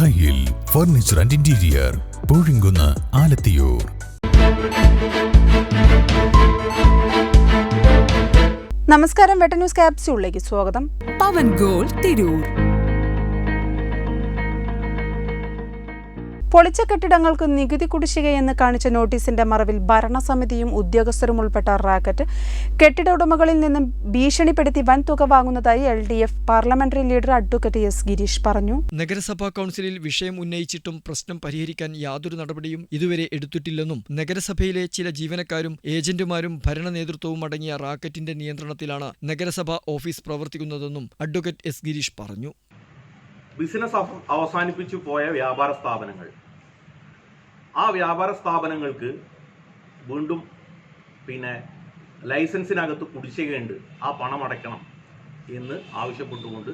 ദായിൽ furniture and interior, Poozhinkunnu, Alathiyur. നമസ്കാരം, വെട്ട news ക്യാപ്സ്യൂളിലേക്ക് സ്വാഗതം. പവൻ ഗോൾ തിരൂർ. പൊളിച്ച കെട്ടിടങ്ങൾക്ക് നികുതി കുടിശ്ശികയെന്ന് കാണിച്ച നോട്ടീസിന്റെ മറവിൽ ഭരണസമിതിയും ഉദ്യോഗസ്ഥരും ഉൾപ്പെട്ട റാക്കറ്റ് കെട്ടിട ഉടമകളിൽ നിന്നും ഭീഷണിപ്പെടുത്തി വൻ തുക വാങ്ങുന്നതായി LDF parliamentary leader advocate S. Girish പറഞ്ഞു. നഗരസഭാ കൗൺസിലിൽ വിഷയം ഉന്നയിച്ചിട്ടും പ്രശ്നം പരിഹരിക്കാൻ യാതൊരു നടപടിയും ഇതുവരെ എടുത്തിട്ടില്ലെന്നും നഗരസഭയിലെ ചില ജീവനക്കാരും ഏജന്റുമാരും ഭരണ നേതൃത്വവും അടങ്ങിയ റാക്കറ്റിന്റെ നിയന്ത്രണത്തിലാണ് നഗരസഭാ ഓഫീസ് പ്രവർത്തിക്കുന്നതെന്നും അഡ്വക്കേറ്റ് S. ഗിരീഷ് പറഞ്ഞു. ബിസിനസ് അവസാനിപ്പിച്ചു പോയ വ്യാപാര സ്ഥാപനങ്ങൾ, ആ വ്യാപാര സ്ഥാപനങ്ങൾക്ക് വീണ്ടും ലൈസൻസിനകത്ത് കുടിശ്ശികയുണ്ട്, ആ പണം അടയ്ക്കണം എന്ന് ആവശ്യപ്പെട്ടുകൊണ്ട്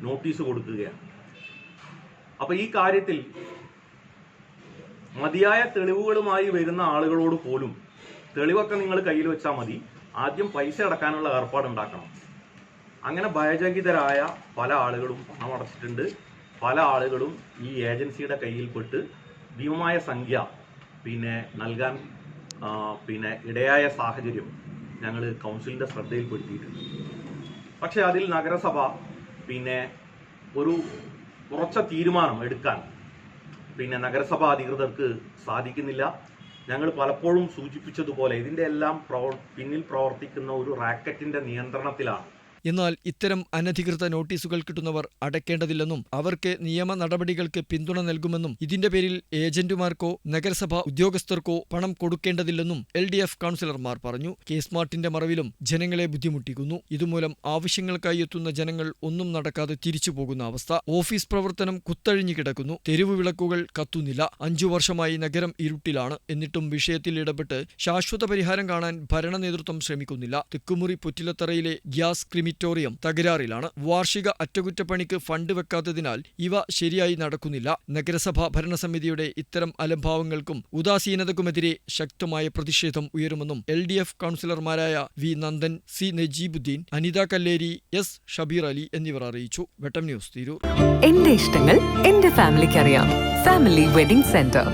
നോട്ടീസ് കൊടുക്കുകയാണ്. അപ്പോൾ ഈ കാര്യത്തിൽ മതിയായ തെളിവുകളുമായി വരുന്ന ആളുകളോട് പോലും തെളിവൊക്കെ നിങ്ങൾ കയ്യിൽ വെച്ചാൽ മതി, ആദ്യം പൈസ അടക്കാനുള്ള ഏർപ്പാടുണ്ടാക്കണം. അങ്ങനെ ഭയചകിതരായ പല ആളുകളും പണം അടച്ചിട്ടുണ്ട്. പല ആളുകളും ഈ ഏജൻസിയുടെ കയ്യിൽപ്പെട്ട് ഭീമമായ സംഖ്യ നൽകാൻ ഇടയായ സാഹചര്യം ഞങ്ങൾ കൗൺസിലിൻ്റെ ശ്രദ്ധയിൽപ്പെടുത്തിയിട്ടുണ്ട്. പക്ഷേ അതിൽ നഗരസഭ ഒരു ഉറച്ച തീരുമാനം എടുക്കാൻ നഗരസഭ അധികൃതർക്ക് സാധിക്കുന്നില്ല. ഞങ്ങൾ പലപ്പോഴും സൂചിപ്പിച്ചതുപോലെ ഇതിൻ്റെ എല്ലാം പിന്നിൽ പ്രവർത്തിക്കുന്ന ഒരു റാക്കറ്റിൻ്റെ നിയന്ത്രണത്തിലാണ്. എന്നാൽ ഇത്തരം അനധികൃത നോട്ടീസുകൾ കിട്ടുന്നവർ അടയ്ക്കേണ്ടതില്ലെന്നും അവർക്ക് നിയമ നടപടികൾക്ക് പിന്തുണ നൽകുമെന്നും ഇതിന്റെ പേരിൽ ഏജന്റുമാർക്കോ നഗരസഭാ ഉദ്യോഗസ്ഥർക്കോ പണം കൊടുക്കേണ്ടതില്ലെന്നും LDF കൗൺസിലർമാർ പറഞ്ഞു. കേസ്മാർട്ടിന്റെ മറവിലും ജനങ്ങളെ ബുദ്ധിമുട്ടിക്കുന്നു. ഇതുമൂലം ആവശ്യങ്ങൾക്കായി എത്തുന്ന ജനങ്ങൾ ഒന്നും നടക്കാതെ തിരിച്ചു പോകുന്ന അവസ്ഥ. ഓഫീസ് പ്രവർത്തനം കുത്തഴിഞ്ഞു കിടക്കുന്നു. തെരുവ് വിളക്കുകൾ കത്തുന്നില്ല. 5 വർഷമായി നഗരം ഇരുട്ടിലാണ്. എന്നിട്ടും വിഷയത്തിൽ ഇടപെട്ട് ശാശ്വത പരിഹാരം കാണാൻ ഭരണ നേതൃത്വം ശ്രമിക്കുന്നില്ല. തെക്കുമുറി പുറ്റിലത്തറയിലെ ഗ്യാസ് ക്രിമിറ്റോറിയം തകരാറിലാണ്. വാർഷിക അറ്റകുറ്റപ്പണിക്ക് ഫണ്ട് വെക്കാത്തതിനാൽ ഇവ ശരിയായി നടക്കുന്നില്ല. നഗരസഭാ ഭരണസമിതിയുടെ ഇത്തരം അലംഭാവങ്ങൾക്കും ഉദാസീനതക്കുമെതിരെ ശക്തമായ പ്രതിഷേധം ഉയരുമെന്നും LDF കൗൺസിലർമാരായ V. Nandan, C. Najeebuddin, Anitha Kalleri, S. Shabeer Ali എന്നിവർ അറിയിച്ചു. വെട്ടം ന്യൂസ് തിരൂർ. എന്റെ ഇഷ്ടങ്ങൾ എന്റെ ഫാമിലിക്ക് അറിയാം. Family wedding centre.